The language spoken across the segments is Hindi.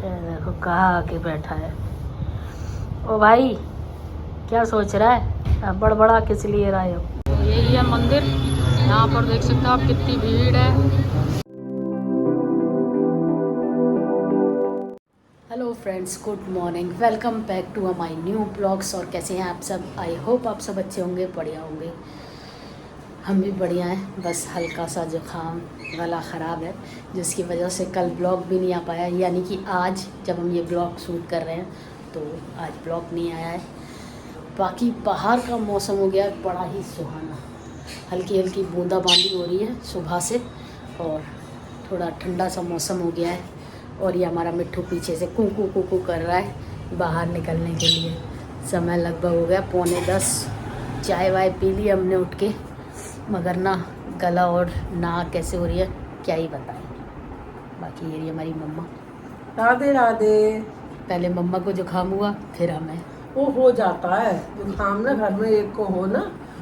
ये देखो कहाँ आके बैठा है। ओ भाई क्या सोच रहा है? आप बड़बड़ा किस लिए रहे हो? तो यही है मंदिर, यहाँ पर देख सकते हो आप कितनी भीड़ है। Hello friends, good morning, welcome back to my new blogs. और कैसे हैं आप सब? आई होप आप सब अच्छे होंगे, बढ़िया होंगे। हम भी बढ़िया हैं, बस हल्का सा जुकाम, गला ख़राब है, जिसकी वजह से कल ब्लॉग भी नहीं आ पाया। यानी कि आज जब हम ये ब्लॉग शूट कर रहे हैं तो आज ब्लॉग नहीं आया है। बाकी बाहर का मौसम हो गया बड़ा ही सुहाना, हल्की हल्की बूंदाबांदी हो रही है सुबह से और थोड़ा ठंडा सा मौसम हो गया है। और ये हमारा मिट्ठू पीछे से कूकू कूकू कर रहा है बाहर निकलने के लिए। समय लगभग हो गया 9:45। चाय वाय पी ली हमने उठ के, मगर ना गला और नाक कैसे हो रही है क्या ही बताएं। बाकी ये रही हमारी मम्मा। राधे राधे। पहले मम्मा को जुकाम हुआ, फिर हमें। वो हो जाता है जुकाम ना, घर में एक को हो ना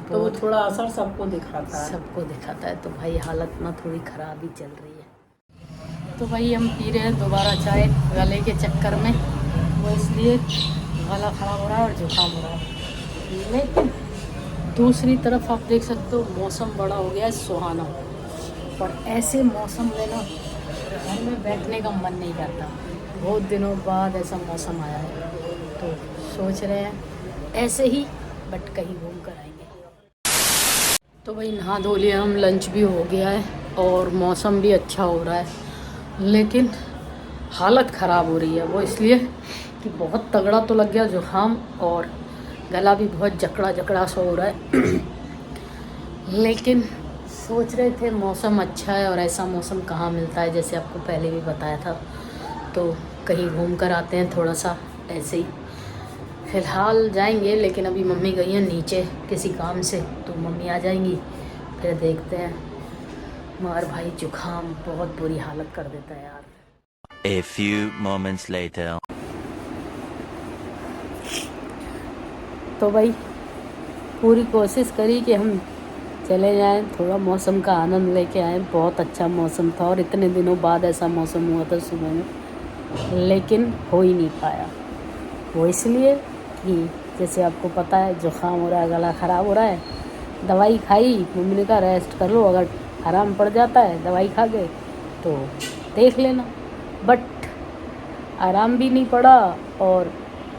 तो वो थोड़ा असर सबको दिखाता है। तो भाई हालत ना थोड़ी ख़राब ही चल रही है। तो भाई हम पी रहे हैं दोबारा चाय गले के चक्कर में, वो इसलिए गला ख़राब हो रहा है और जुकाम हो रहा है। लेकिन दूसरी तरफ आप देख सकते हो मौसम बड़ा हो गया है सुहाना, पर ऐसे मौसम में ना घर में बैठने का मन नहीं करता। बहुत दिनों बाद ऐसा मौसम आया है तो सोच रहे हैं ऐसे ही बट कहीं घूम कर आएंगे। तो भाई नहा धो लिया हम, लंच भी हो गया है और मौसम भी अच्छा हो रहा है, लेकिन हालत ख़राब हो रही है। वो इसलिए कि बहुत तगड़ा तो लग गया जुकाम और गला भी बहुत जकड़ा जकड़ा सा हो रहा है। लेकिन सोच रहे थे मौसम अच्छा है और ऐसा मौसम कहाँ मिलता है, जैसे आपको पहले भी बताया था। तो कहीं घूम कर आते हैं थोड़ा सा ऐसे ही। फ़िलहाल जाएंगे, लेकिन अभी मम्मी गई हैं नीचे किसी काम से, तो मम्मी आ जाएंगी फिर देखते हैं। मगर भाई जुकाम बहुत बुरी हालत कर देता है यार। A few moments later. तो भाई पूरी कोशिश करी कि हम चले जाएं, थोड़ा मौसम का आनंद लेके आएं। बहुत अच्छा मौसम था और इतने दिनों बाद ऐसा मौसम हुआ था सुबह में, लेकिन हो ही नहीं पाया। वो इसलिए कि जैसे आपको पता है जुकाम हो रहा है, गला ख़राब हो रहा है। दवाई खाई, मम्मी ने कहा रेस्ट कर लो, अगर आराम पड़ जाता है दवाई खा के तो देख लेना। बट आराम भी नहीं पड़ा और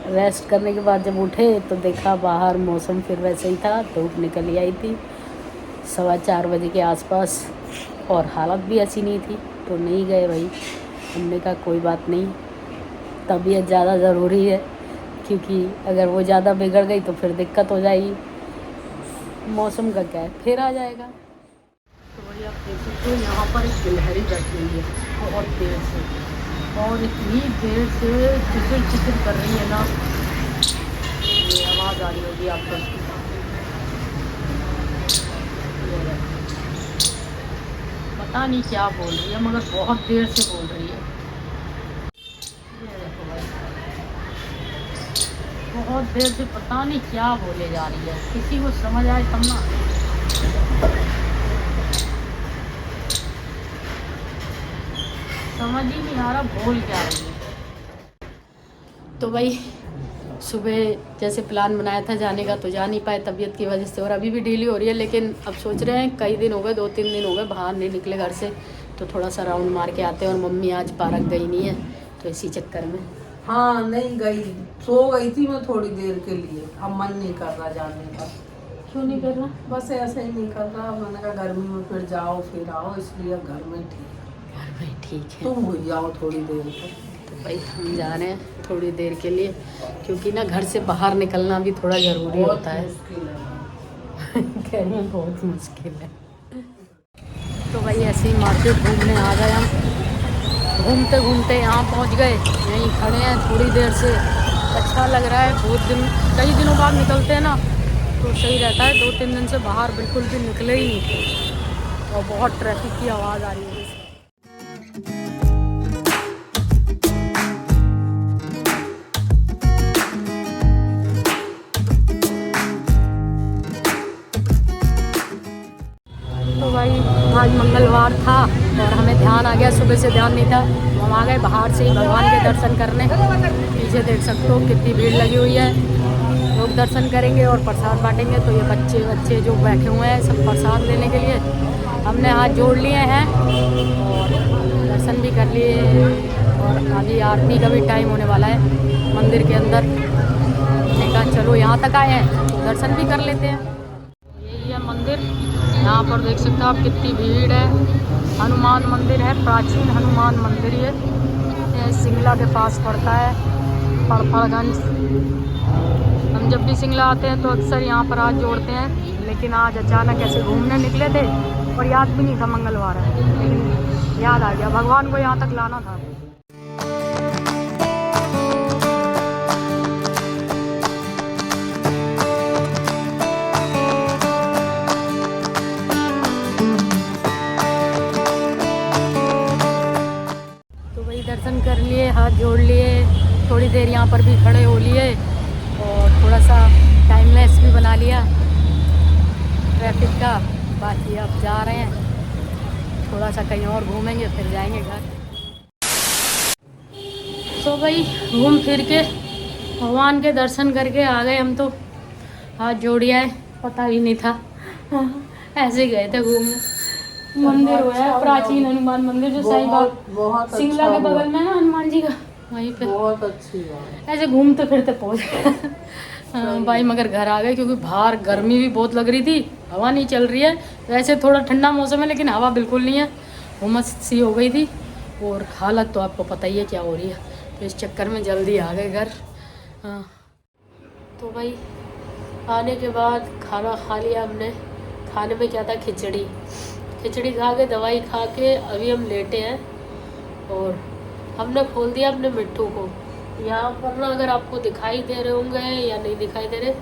रेस्ट करने के बाद जब उठे तो देखा बाहर मौसम फिर वैसे ही था, धूप निकल आई थी 4:15 बजे के आसपास और हालत भी ऐसी नहीं थी, तो नहीं गए भाई। हमने कहा कोई बात नहीं, तबीयत ज़्यादा ज़रूरी है, क्योंकि अगर वो ज़्यादा बिगड़ गई तो फिर दिक्कत हो जाएगी। मौसम का क्या है, फिर आ जाएगा। तो भाई आप देख सकते हो यहाँ पर एक गिलहरी बैठी हुई है बहुत देर से, और इतनी देर से चिचिर चिचिर कर रही है ना, ये आवाज़ आ रही होगी आपको। पता नहीं क्या बोल रही है, मगर बहुत देर से बोल रही है। ये देखो भाई, बहुत देर से पता नहीं क्या बोले जा रही है, किसी को समझ आए तब ना। समझ ही नहीं आ रहा बोल क्या रही है। तो भाई सुबह जैसे प्लान बनाया था जाने का तो जा नहीं पाए तबीयत की वजह से, और अभी भी डिले हो रही है। लेकिन अब सोच रहे हैं, कई दिन हो गए, 2-3 दिन हो गए बाहर नहीं निकले घर से, तो थोड़ा सा राउंड मार के आते हैं। और मम्मी आज पार्क गई नहीं है, तो इसी चक्कर में। हाँ नहीं गई, सो गई थी मैं थोड़ी देर के लिए। अब मन नहीं कर रहा जाने का। क्यों नहीं कर रहा? बस ऐसे ही नहीं कर रहा। मैंने कहा गर्मी में फिर जाओ फिर आओ, इसलिए घर में ठीक है। घर में ठीक है, तुम हो जाओ थोड़ी देर तक। तो भाई हम जा रहे हैं थोड़ी देर के लिए, क्योंकि ना घर से बाहर निकलना भी थोड़ा ज़रूरी होता है। मुश्किल है। घर में बहुत मुश्किल है। तो भाई ऐसे ही मार्केट घूमने आ गए हम, घूमते घूमते यहाँ पहुँच गए। यहीं खड़े हैं थोड़ी देर से, अच्छा लग रहा है। कई दिनों बाद निकलते हैं ना तो सही रहता है। 2-3 दिन से बाहर बिल्कुल भी निकले ही नहीं थे, और बहुत ट्रैफिक की आवाज़ आ रही है। तो भाई आज मंगलवार था और हमें ध्यान आ गया गया, सुबह से ध्यान नहीं था। तो हम आ गए बाहर से ही भगवान के दर्शन करने। पीछे देख सकते हो कितनी भीड़ लगी हुई है। लोग दर्शन करेंगे और प्रसाद बांटेंगे। तो ये बच्चे जो बैठे हुए हैं सब प्रसाद लेने के लिए, हमने हाथ जोड़ लिए हैं और दर्शन भी कर लिए। और अभी आरती का भी टाइम होने वाला है मंदिर के अंदर। हमने कहा चलो यहाँ तक आए हैं तो दर्शन भी कर लेते हैं। यही है मंदिर, यहाँ पर देख सकते हो आप कितनी भीड़ है। हनुमान मंदिर है, प्राचीन हनुमान मंदिर। ये सिंगला के पास पड़ता है, पड़पड़गंज। हम जब भी सिंगला आते हैं तो अक्सर यहाँ पर हाथ जोड़ते हैं, लेकिन आज अचानक ऐसे घूमने निकले थे और याद भी नहीं था मंगलवार है, लेकिन याद आ गया, भगवान को यहाँ तक लाना था। तो वही दर्शन कर लिए, हाथ जोड़ लिए, थोड़ी देर यहाँ पर भी खड़े हो लिए और थोड़ा सा टाइम लेस भी बना लिया ट्रैफिक का। बाकी अब जा रहे हैं, थोड़ा सा कहीं और घूमेंगे फिर जाएंगे घर। तो भाई घूम फिर के भगवान के दर्शन करके आ गए हम। तो हाथ जोड़िया है, पता ही नहीं था, ऐसे गए थे घूमने। मंदिर हुआ है प्राचीन हनुमान मंदिर, जो साईं बाबा सिंगला के बगल में है ना हनुमान जी का, वहीं पे। बहुत अच्छी बात। ऐसे घूमते फिरते पहुँच गए भाई, मगर घर आ गए क्योंकि बाहर गर्मी भी बहुत लग रही थी, हवा नहीं चल रही है। वैसे थोड़ा ठंडा मौसम है लेकिन हवा बिल्कुल नहीं है, उमस सी हो गई थी और हालत तो आपको पता ही है क्या हो रही है। तो इस चक्कर में जल्दी आ गए घर। हाँ तो भाई आने के बाद खाना खा लिया हमने। खाने में क्या था, खिचड़ी खा के, दवाई खा के अभी हम लेटे हैं और हमने खोल दिया अपने मिट्टू को। यहाँ पर ना अगर आपको दिखाई दे रहे होंगे या नहीं दिखाई दे रहे,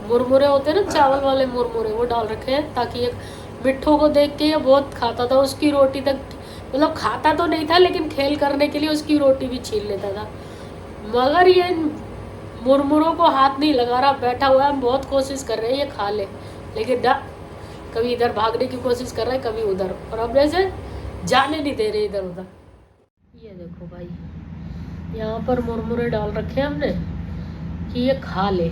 मुरमुरे होते हैं ना, चावल वाले मुरमुरे, वो डाल रखे हैं ताकि एक मिट्टू को देख के ये बहुत खाता था, उसकी रोटी तक, मतलब खाता तो नहीं था लेकिन खेल करने के लिए उसकी रोटी भी छीन लेता था। मगर ये मुरमुरों को हाथ नहीं लगा रहा, बैठा हुआ है। हम बहुत कोशिश कर रहे हैं ये खा ले, लेकिन ना, कभी इधर भागने की कोशिश कर रहा है, कभी उधर, और अब ऐसे जाने नहीं दे रहे इधर उधर। ये देखो भाई, यहाँ पर मुरमुरे डाल रखे हैं हमने कि ये खा ले,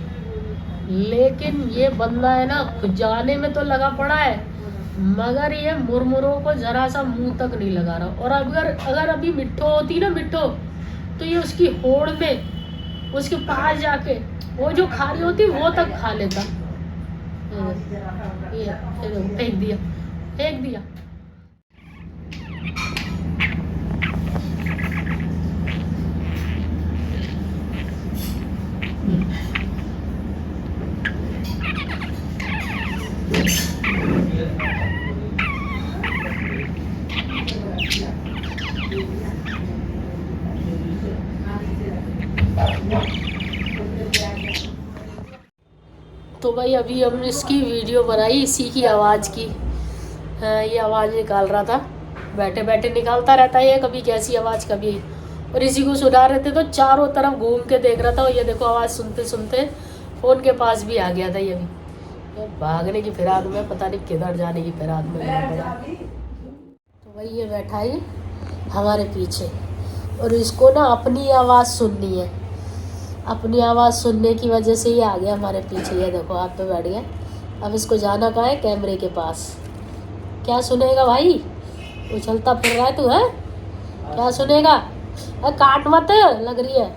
लेकिन ये बंदा है ना जाने में तो लगा पड़ा है, मगर ये मुरमुरों को जरा सा मुंह तक नहीं लगा रहा। और अगर अभी मिट्ठो होती ना, मिट्ठो, तो ये उसकी होड़ में, उसके पास जाके वो जो खा रही होती वो तक खा लेता। ये फेंक दिया। तो भाई अभी हमने इसकी वीडियो बनाई, इसी की आवाज़ की। ये आवाज़ निकाल रहा था, बैठे बैठे निकालता रहता है ये, कभी कैसी आवाज़ कभी, और इसी को सुना रहे थे तो चारों तरफ घूम के देख रहा था। और ये देखो आवाज़ सुनते सुनते फ़ोन के पास भी आ गया था ये भी, भागने की फिराक में, पता नहीं किधर जाने की फिराक में पड़ा। तो भाई ये बैठा ही हमारे पीछे और इसको ना अपनी आवाज़ सुननी है। अपनी आवाज़ सुनने की वजह से ही आ गया हमारे पीछे। ये देखो हाथ पे बैठ गया। अब इसको जाना कहाँ है, कैमरे के पास। क्या सुनेगा भाई, उछलता फिर रहा है तू, है क्या सुनेगा? काट मत, लग रही है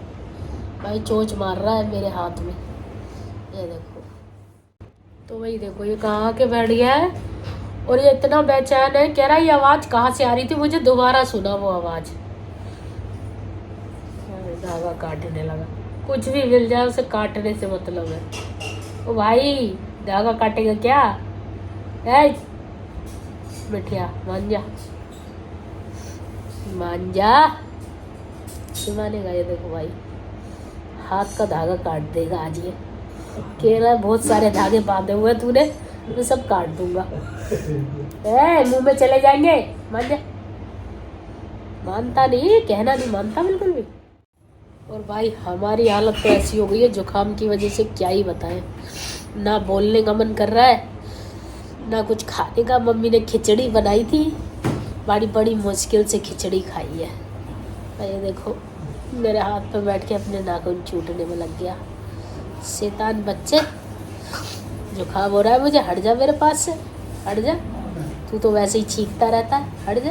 भाई, चोंच मार रहा है मेरे हाथ में। ये देखो, तो वही देखो ये कहाँ के बैठ गया है और ये इतना बेचैन है, कह रहा है ये आवाज़ कहाँ से आ रही थी, मुझे दोबारा सुना वो आवाज़। धागा काटने लगा, कुछ भी मिल जाए उसे काटने से मतलब है। ओ भाई धागा काटेगा क्या? बिटिया मान जा, मानेगा। ये देखो भाई हाथ का धागा काट देगा आज ये, कह रहा है बहुत सारे धागे बांधे हुए तूने, मैं सब काट दूंगा। मुंह में चले जाएंगे, मान जा। मानता नहीं, कहना नहीं मानता बिल्कुल भी। और भाई हमारी हालत तो ऐसी हो गई है जुकाम की वजह से, क्या ही बताएं। ना बोलने का मन कर रहा है, ना कुछ खाने का। मम्मी ने खिचड़ी बनाई थी बड़ी बड़ी मुश्किल से खिचड़ी खाई है। ये देखो मेरे हाथ पे बैठ के अपने नाखून चूटने में लग गया। शैतान बच्चे, जुकाम हो रहा है मुझे, हट जा मेरे पास से, हट जा। तू तो वैसे ही चीखता रहता है, हट जा।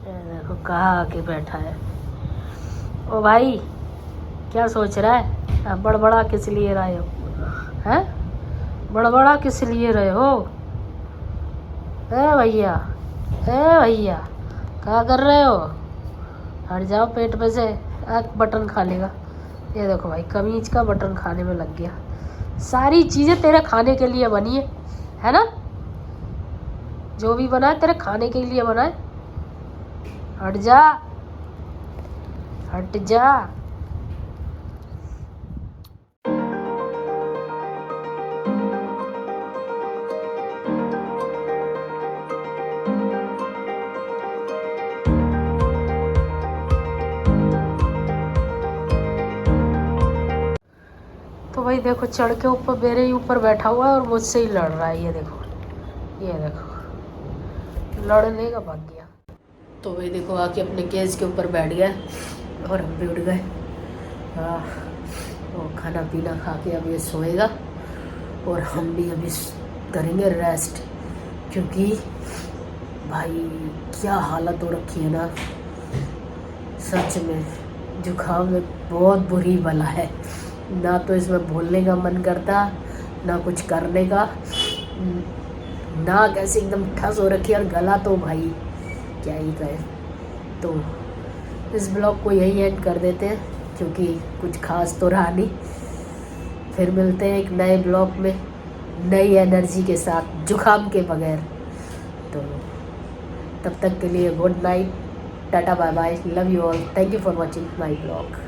देखो कहाँ आके बैठा है। ओ भाई क्या सोच रहा है? बड़बड़ा किस लिए रहे हो? हैं? बड़बड़ा किस लिए रहे हो? भैया, भैया क्या कर रहे हो? हट जाओ पेट में से, बटन खा लेगा। ये देखो भाई कमीज का बटन खाने में लग गया। सारी चीज़ें तेरे खाने के लिए बनी है ना? जो भी बना है तेरे खाने के लिए बना है। हट जा, हट जा। तो भाई देखो चढ़ के ऊपर मेरे ही ऊपर बैठा हुआ है और मुझसे ही लड़ रहा है। ये देखो, ये देखो लड़ने का भाग गया। तो भाई देखो आके अपने केस के ऊपर बैठ गया और हम भी उठ गए। और खाना पीना खा के अब ये सोएगा और हम भी अभी करेंगे रेस्ट, क्योंकि भाई क्या हालत हो रखी है ना, सच में जुकाम में बहुत बुरी बला है। ना तो इसमें बोलने का मन करता, ना कुछ करने का, ना कैसे एकदम ठस हो रखी है। और गला तो भाई क्या ही कहे। तो इस ब्लॉग को यही एंड कर देते हैं, क्योंकि कुछ खास तो रहा नहीं। फिर मिलते हैं एक नए ब्लॉग में नई एनर्जी के साथ, जुकाम के बगैर। तो तब तक के लिए good night, tata bye bye, love you all, thank you for watching my blog.